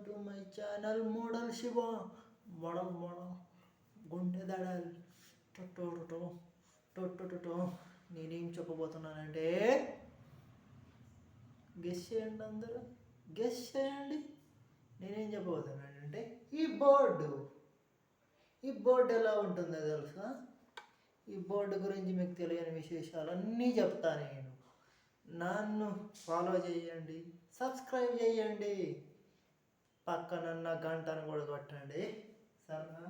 To my channel model Shiva. Model గుండె దడల్ టొట్టో. నేనేం చెప్పబోతున్నానంటే guess చేయండి, అందరూ గెస్ చేయండి. నేనేం చెప్పబోతున్నానంటే ఈ బోర్డు ఎలా ఉంటుందో తెలుసా? ఈ బోర్డు గురించి మీకు తెలియని విశేషాలన్నీ చెప్తాను నేను. నన్ను ఫాలో చేయండి, సబ్స్క్రైబ్ చేయండి, పక్కనన్న గంటను కూడా కొట్టండి, సరేనా?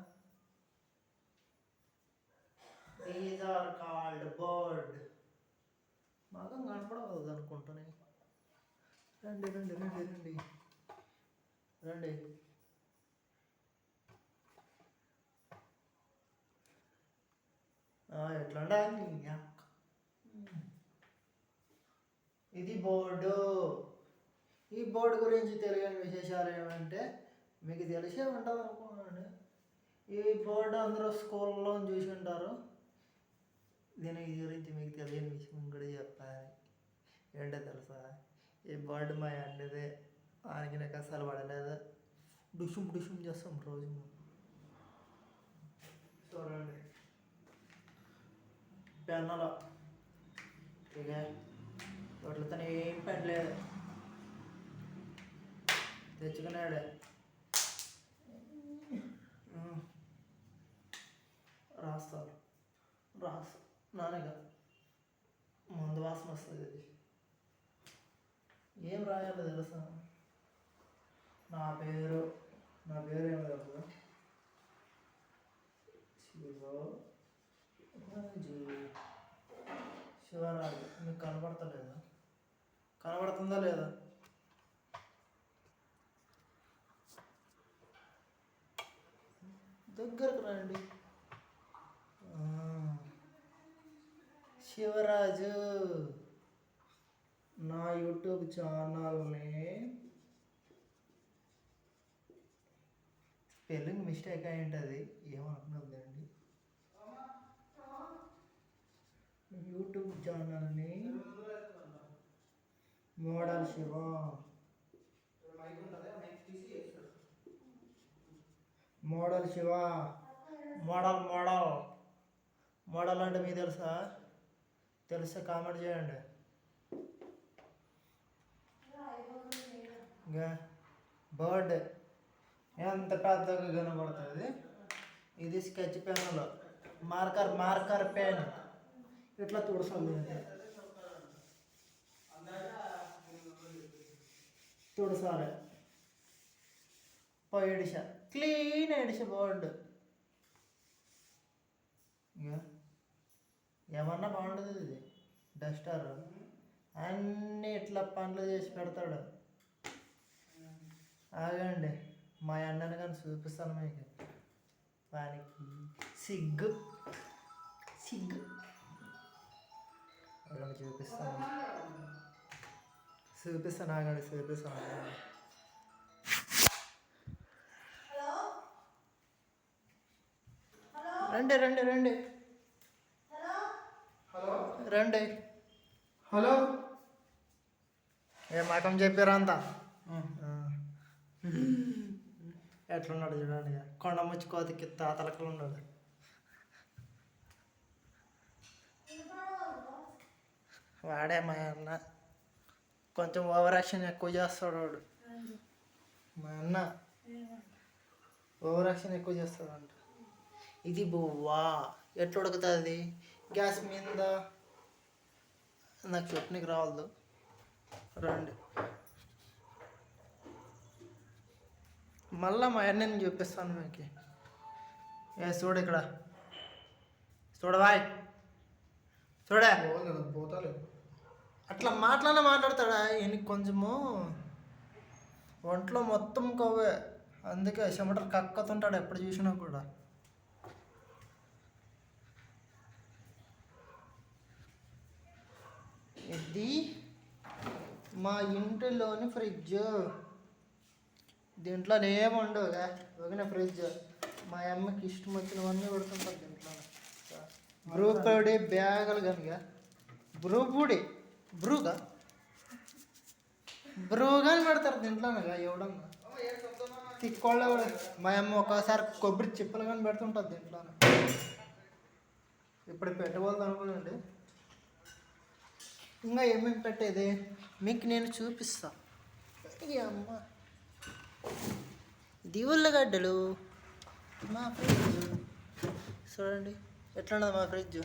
These are called board. మాకు కనపడవద్దు అనుకుంటున్నాయి. రండి. ఎట్లా ఉండాలి? ఇది బోర్డు. ఈ బోర్డు గురించి తెలియని విశేషాలు ఏమంటే మీకు తెలిసే ఉంటుంది అనుకున్నాను. ఈ బోర్డు అందరూ స్కూల్లో చూసి ఉంటారు. దీని గురించి మీకు తెలియని విషయం కూడా చెప్పాలి. ఏంటో తెలుసా? ఈ బోర్డు మా అన్నదే. ఆయనకి నాకు అసలు పడలేదు. డుషుం చేస్తాం రోజు. చూడండి, పెన్నలో ఇక వాటితో ఏం పెట్టలేదు, తెచ్చుకున్నాడు. రాస్తారు నాన్నగా ముందు వాసన వస్తుంది. అది ఏం రాయాలో తెలుసా? నా పేరు ఏమో తెలుసు, శివరాజు. మీకు కనబడుతుందా లేదా? దగ్గరకు రండి. శివరాజు నా యూట్యూబ్ ఛానల్ని స్పెల్లింగ్ మిస్టేక్ అయి ఉంటుంది, ఏమనుకున్నదండి. యూట్యూబ్ ఛానల్ని మోడల్ శివ, మోడల్ అంటే మీకు తెలుసా కామెంట్ చేయండి. ఇంకా బర్డ్ ఎంత పెద్దగా కనబడుతుంది. ఇది స్కెచ్ పెన్నులో మార్కర్ పెన్ ఇట్లా తుడసాలి. ఎడిష క్లీన్ ఎడిష బోర్డు. ఏమన్నా బాగుంటుంది. ఇది డస్టర్ అన్నీ ఇట్లా పనులు చేసి పెడతాడు. ఆగండి, మా అన్నని కానీ చూపిస్తాను మీకు. వానికి సిగ్గు ఆగండి, చూపిస్తాను. రండి. హలో, ఏ మాకం చెప్పారా అంతా? ఎట్లున్నాడు చూడండి, కొండ ముచ్చుకోతికి తాతలకలు ఉన్నాడు. వాడే మా అన్న, కొంచెం ఓవర్ యాక్షన్ ఎక్కువ చేస్తాడు వాడు. మా అన్న ఓవర్ యాక్షన్ ఎక్కువ చేస్తాడంట. ఇది బువ్వా ఎట్లా ఉడుకుతుంది గ్యాస్ మీద? నాకు చట్నీకి రావద్దు. రండి, మళ్ళా మా అన్నని చూపిస్తాను మీకు. చూడు ఇక్కడ, చూడవాయ్, పోతాలేదు. అట్లా మాట్లాడతాడా? ఈయనకి కొంచెము ఒంట్లో మొత్తం కొవ్వే, అందుకే చెమటలు కక్కుతుంటాడు ఎప్పుడు చూసినా కూడా. ఇది మా ఇంటిలోని ఫ్రిడ్జ్. దీంట్లో ఏముండవుగా, ఒకనే ఫ్రిడ్జ్. మా అమ్మకి ఇష్టం వచ్చినవన్నీ పెడుతుంటారు దీంట్లో. బ్రూపొడి బ్యాగులు కనుక బ్రూ కానీ పెడతారు దీంట్లోనగా. ఎవడన్నా తిక్కోళ్ళ మా అమ్మ ఒకసారి కొబ్బరి చిప్పలు కానీ పెడుతుంటుంది దీంట్లో. ఇప్పుడు పెట్టబోదు అనుకోండి. ఇంకా ఏమేమి పెట్టేది మీకు నేను చూపిస్తా. అమ్మ ఇది ఉల్లగడ్డలు. మా ఫ్రిడ్జ్ చూడండి ఎట్లా ఉన్నది మా ఫ్రిడ్జ్.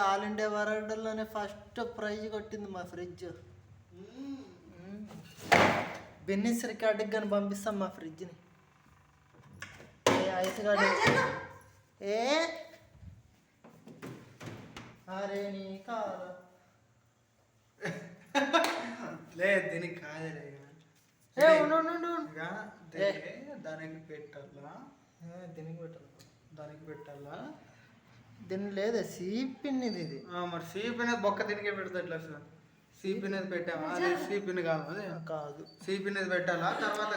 ఆల్ ఇండియా వరల్డ్లోనే ఫస్ట్ ప్రైజ్ కొట్టింది మా ఫ్రిడ్జ్. బిన్నిస్ రికార్డుకి కానీ పంపిస్తాం మా ఫ్రిడ్జ్ని. ఐస్ గార్డు అరే నీ కాదు లేదు దీనికి కాదులే. దానికి పెట్టాలా దానికి పెట్టాలా దీన్ని లేదా సీపిన్ ఇది. మరి సీపిన్ బొక్క దీనికే పెడతా ఎట్లా సార్? సీపిన్ పెట్టామా? అదే సీపిన్ కాదు, అదే కాదు. సీపిన్ పెట్టాలా? తర్వాత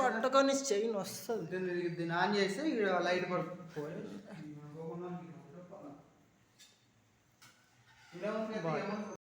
పట్టుకొని చైన్ వస్తుంది. దీన్ని ఆన్ చేస్తే లైట్ పడుతుంది.